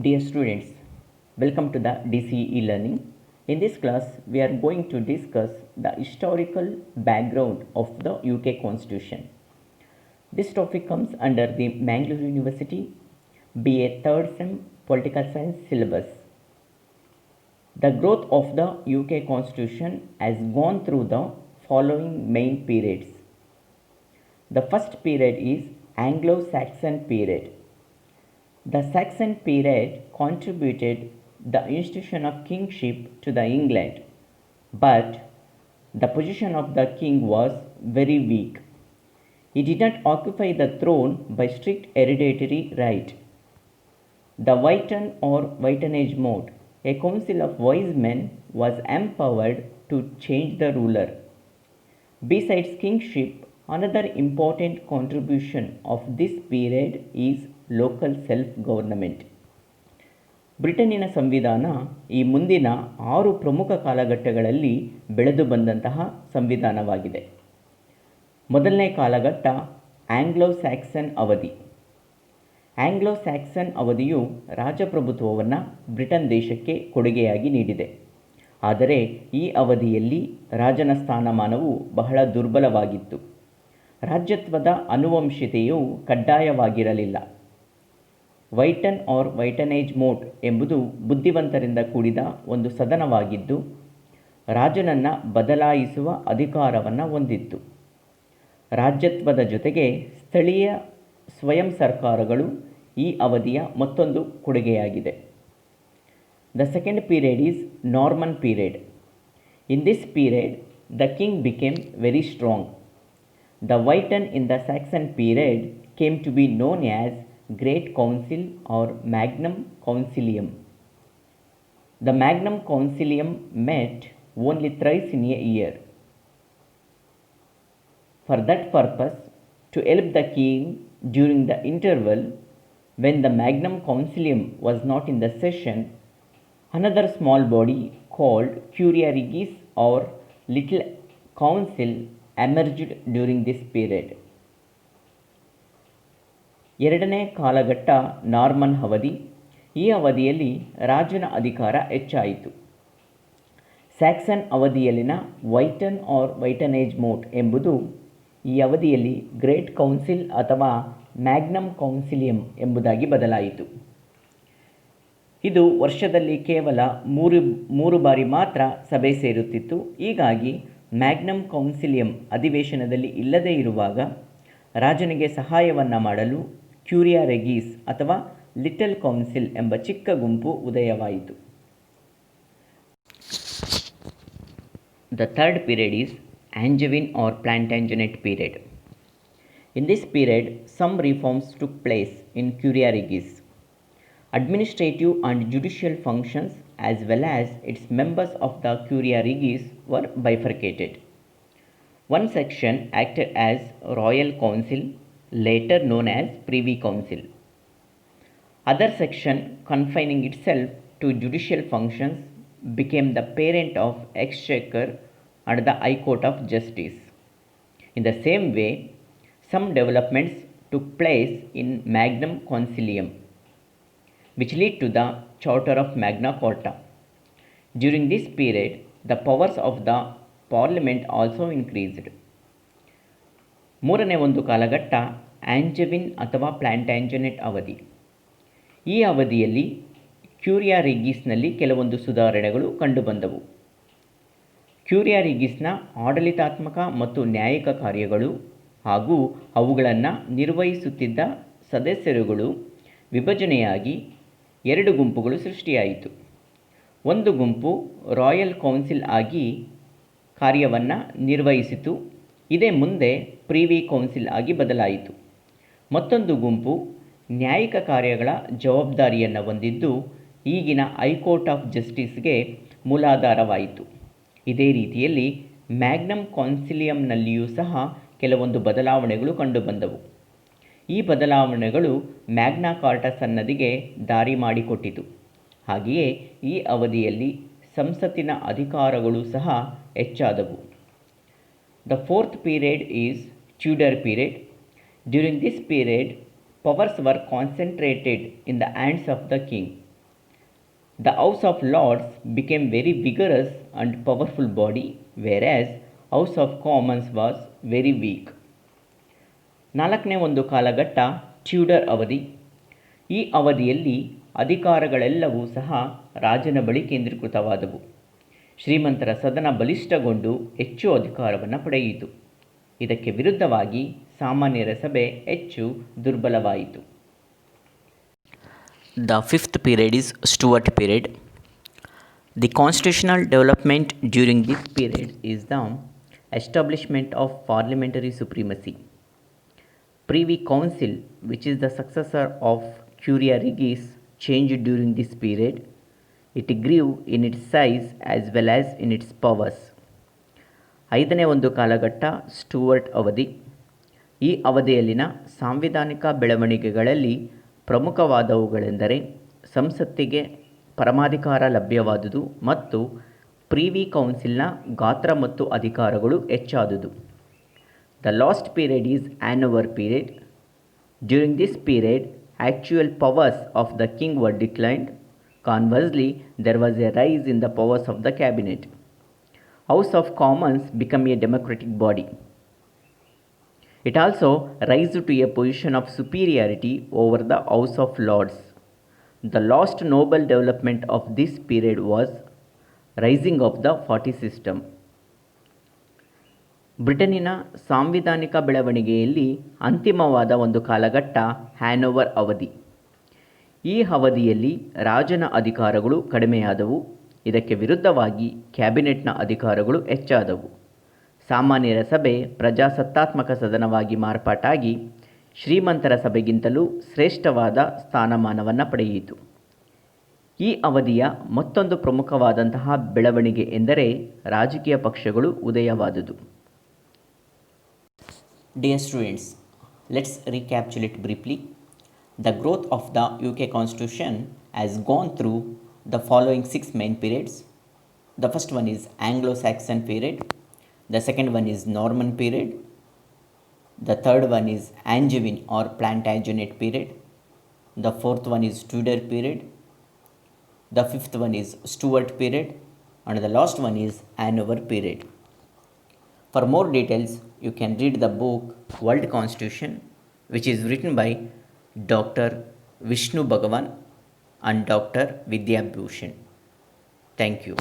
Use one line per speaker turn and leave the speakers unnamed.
Dear students, welcome to the DCE learning. In this class, we are going to discuss the historical background of the UK Constitution. This topic comes under the Mangalore University BA 3rd Sem Political Science syllabus. The growth of the UK Constitution has gone through the following main periods. The first period is Anglo-Saxon period. The Saxon period contributed the institution of kingship to the England, but the position of the king was very weak. He did not occupy the throne by strict hereditary right. The Wighton or Wightonage mode, a council of wise men, was empowered to change the ruler. Besides kingship, another important contribution of this period is local self government. ಬ್ರಿಟನ್ನಿನ ಸಂವಿಧಾನ ಈ ಮುಂದಿನ 6 ಪ್ರಮುಖ ಕಾಲಘಟ್ಟಗಳಲ್ಲಿ ಬೆಳೆದು ಬಂದಂತಹ ಸಂವಿಧಾನವಾಗಿದೆ. ಮೊದಲನೇ ಕಾಲಘಟ್ಟ Anglo Saxon ಅವಧಿ. Anglo Saxon ಅವಧಿಯು ರಾಜಪ್ರಭುತ್ವವನ್ನು ಬ್ರಿಟನ್ ದೇಶಕ್ಕೆ ಕೊಡುಗೆಯಾಗಿ ನೀಡಿದೆ. ಆದರೆ ಈ ಅವಧಿಯಲ್ಲಿ ರಾಜನ ಸ್ಥಾನಮಾನವು ಬಹಳ ದುರ್ಬಲವಾಗಿತ್ತು. ರಾಜ್ಯತ್ವದ ಆನುವಂಶಿಕತೆಯು ಕಡ್ಡಾಯವಾಗಿರಲಿಲ್ಲ. ವೈಟನ್ ಆರ್ ವೈಟನೇಜ್ ಮೋಡ್ ಎಂಬುದು ಬುದ್ಧಿವಂತರಿಂದ ಕೂಡಿದ ಒಂದು ಸದನವಾಗಿದ್ದು ರಾಜನನ್ನು ಬದಲಾಯಿಸುವ ಅಧಿಕಾರವನ್ನು ಹೊಂದಿತ್ತು. ರಾಜ್ಯತ್ವದ ಜೊತೆಗೆ ಸ್ಥಳೀಯ ಸ್ವಯಂ ಸರ್ಕಾರಗಳು ಈ ಅವಧಿಯ ಮತ್ತೊಂದು ಕೊಡುಗೆಯಾಗಿದೆ. The second period is Norman period. In this period the king became very strong. The Wighton in the Saxon period came to be known as Great Council or Magnum Concilium. The Magnum Concilium met only thrice in a year. For that purpose, to help the king during the interval when the Magnum Concilium was not in the session, another small body called Curia Regis or Little Council emerged during this period. ಎರಡನೇ ಕಾಲಘಟ್ಟ Norman ಅವಧಿ. ಈ ಅವಧಿಯಲ್ಲಿ ರಾಜನ ಅಧಿಕಾರ ಹೆಚ್ಚಾಯಿತು. Saxon ಅವಧಿಯಲ್ಲಿನ ವೈಟನ್ R ವೈಟನೇಜ್ mode ಎಂಬುದು ಈ ಅವಧಿಯಲ್ಲಿ ಗ್ರೇಟ್ ಕೌನ್ಸಿಲ್ ಅಥವಾ ಮ್ಯಾಗ್ನಮ್ ಕೌನ್ಸಿಲಿಯಂ ಎಂಬುದಾಗಿ ಬದಲಾಯಿತು. ಇದು ವರ್ಷದಲ್ಲಿ ಕೇವಲ ಮೂರು ಬಾರಿ ಮಾತ್ರ ಸಭೆ ಸೇರುತ್ತಿತ್ತು. ಹೀಗಾಗಿ ಮ್ಯಾಗ್ನಮ್ ಕೌನ್ಸಿಲಿಯಂ ಅಧಿವೇಶನದಲ್ಲಿ ಇಲ್ಲದೇ ಇರುವಾಗ ರಾಜನಿಗೆ ಸಹಾಯವನ್ನು ಮಾಡಲು ಕ್ಯೂರಿಯಾ ರೆಗೀಸ್ ಅಥವಾ ಲಿಟಲ್ ಕೌನ್ಸಿಲ್ ಎಂಬ ಚಿಕ್ಕ ಗುಂಪು ಉದಯವಾಯಿತು. The third period is Angevin or Plantagenet period. In this period some reforms took place in Curia Regis. Administrative and judicial functions as well as its members of the Curia Regis were bifurcated. One section acted as Royal Council, later known as Privy Council. Other section, confining itself to judicial functions, became the parent of Exchequer and the High Court of Justice. In the same way, some developments took place in Magnum Concilium, which lead to the Charter of Magna Carta. During this period, the powers of the Parliament also increased. ಮೂರನೇ ಒಂದು ಕಾಲಘಟ್ಟ ಆಂಜೆವಿನ್ ಅಥವಾ ಪ್ಲಾಂಟಾಜೆನೆಟ್ ಅವಧಿ. ಈ ಅವಧಿಯಲ್ಲಿ ಕ್ಯೂರಿಯಾ ರಿಗೀಸ್ನಲ್ಲಿ ಕೆಲವೊಂದು ಸುಧಾರಣೆಗಳು ಕಂಡುಬಂದವು. ಕ್ಯೂರಿಯಾ ರಿಗೀಸ್ನ ಆಡಳಿತಾತ್ಮಕ ಮತ್ತು ನ್ಯಾಯಿಕ ಕಾರ್ಯಗಳು ಹಾಗೂ ಅವುಗಳನ್ನು ನಿರ್ವಹಿಸುತ್ತಿದ್ದ ಸದಸ್ಯರುಗಳು ವಿಭಜನೆಯಾಗಿ 2 ಗುಂಪುಗಳು ಸೃಷ್ಟಿಯಾಯಿತು. ಒಂದು ಗುಂಪು ರಾಯಲ್ ಕೌನ್ಸಿಲ್ ಆಗಿ ಕಾರ್ಯವನ್ನು ನಿರ್ವಹಿಸಿತು. ಇದೇ ಮುಂದೆ ಪ್ರಿವಿ ಕೌನ್ಸಿಲ್ ಆಗಿ ಬದಲಾಯಿತು. ಮತ್ತೊಂದು ಗುಂಪು ನ್ಯಾಯಿಕ ಕಾರ್ಯಗಳ ಜವಾಬ್ದಾರಿಯನ್ನು ಹೊಂದಿದ್ದು ಈಗಿನ ಹೈಕೋರ್ಟ್ ಆಫ್ ಜಸ್ಟಿಸ್ಗೆ ಮೂಲಾಧಾರವಾಯಿತು. ಇದೇ ರೀತಿಯಲ್ಲಿ ಮ್ಯಾಗ್ನಮ್ ಕೌನ್ಸಿಲಿಯಂನಲ್ಲಿಯೂ ಸಹ ಕೆಲವೊಂದು ಬದಲಾವಣೆಗಳು ಕಂಡುಬಂದವು. ಈ ಬದಲಾವಣೆಗಳು ಮ್ಯಾಗ್ನಾ ಕಾರ್ಟಾ ಸನ್ನದಿಗೆ ದಾರಿ ಮಾಡಿಕೊಟ್ಟಿತು. ಹಾಗೆಯೇ ಈ ಅವಧಿಯಲ್ಲಿ ಸಂಸತ್ತಿನ ಅಧಿಕಾರಗಳು ಸಹ ಹೆಚ್ಚಾದವು. The fourth period is Tudor period. During this period powers were concentrated in the hands of the king. The House of Lords became very vigorous and powerful body, whereas House of Commons was very weak. ನಾಲ್ಕನೇ ಒಂದು ಕಾಲಘಟ್ಟ Tudor ಅವಧಿ. ಈ ಅವಧಿಯಲ್ಲಿ ಅಧಿಕಾರಗಳೆಲ್ಲವೂ ಸಹ ರಾಜನ ಬಳಿ ಕೇಂದ್ರೀಕೃತವಾದವು. ಶ್ರೀಮಂತರ ಸದನ ಬಲಿಷ್ಠಗೊಂಡು ಹೆಚ್ಚು ಅಧಿಕಾರವನ್ನು ಪಡೆಯಿತು. ಇದಕ್ಕೆ ವಿರುದ್ಧವಾಗಿ ಸಾಮಾನ್ಯರ ಸಭೆ ಹೆಚ್ಚು ದುರ್ಬಲವಾಯಿತು. The fifth period is Stuart period. The constitutional development during this period is the establishment of parliamentary supremacy. Privy Council, which is the successor of Curia Regis, changed during this period. It grew in its size as well as in its powers. ಐದನೇ ಒಂದು ಕಾಲಘಟ್ಟ Stuart ಅವಧಿ. ಈ ಅವಧಿಯಲ್ಲಿನ ಸಾಂವಿಧಾನಿಕ ಬೆಳವಣಿಗೆಗಳಲ್ಲಿ ಪ್ರಮುಖವಾದವುಗಳೆಂದರೆ ಸಂಸತ್ತಿಗೆ ಪರಮಾಧಿಕಾರ ಲಭ್ಯವಾದುದು ಮತ್ತು privy ಕೌನ್ಸಿಲ್ನ ಗಾತ್ರ ಮತ್ತು ಅಧಿಕಾರಗಳು ಹೆಚ್ಚಾದುದು. The last period is Hanover period. During this period, actual powers of the king were declined. Conversely, there was a rise in the powers of the cabinet. House of Commons became a democratic body. It also rose to a position of superiority over the House of Lords. The last noble development of this period was rising of the 40 system. ಬ್ರಿಟನ್ನಿನ ಸಾಂವಿಧಾನಿಕ ಬೆಳವಣಿಗೆಯಲ್ಲಿ ಅಂತಿಮವಾದ ಒಂದು ಕಾಲಘಟ್ಟ Hanover ಅವಧಿ. ಈ ಅವಧಿಯಲ್ಲಿ ರಾಜನ ಅಧಿಕಾರಗಳು ಕಡಿಮೆಯಾದವು. ಇದಕ್ಕೆ ವಿರುದ್ಧವಾಗಿ ಕ್ಯಾಬಿನೆಟ್ನ ಅಧಿಕಾರಗಳು ಹೆಚ್ಚಾದವು. ಸಾಮಾನ್ಯರ ಸಭೆ ಪ್ರಜಾಸತ್ತಾತ್ಮಕ ಸದನವಾಗಿ ಮಾರ್ಪಾಟಾಗಿ ಶ್ರೀಮಂತರ ಸಭೆಗಿಂತಲೂ ಶ್ರೇಷ್ಠವಾದ ಸ್ಥಾನಮಾನವನ್ನು ಪಡೆಯಿತು. ಈ ಅವಧಿಯ ಮತ್ತೊಂದು ಪ್ರಮುಖವಾದಂತಹ ಬೆಳವಣಿಗೆ ಎಂದರೆ ರಾಜಕೀಯ ಪಕ್ಷಗಳು ಉದಯವಾದುದು. Dear students, let's recapitulate briefly. The growth of the UK Constitution has gone through the following 6 main periods. The first one is Anglo-Saxon period. The second one is Norman period. The third one is Angevin or Plantagenet period. The fourth one is Tudor period. The fifth one is Stuart period. And the last one is Hanover period. For more details, you can read the book World Constitution, which is written by Dr. Vishnu Bhagavan and Dr. Vidya Bhushan. Thank you.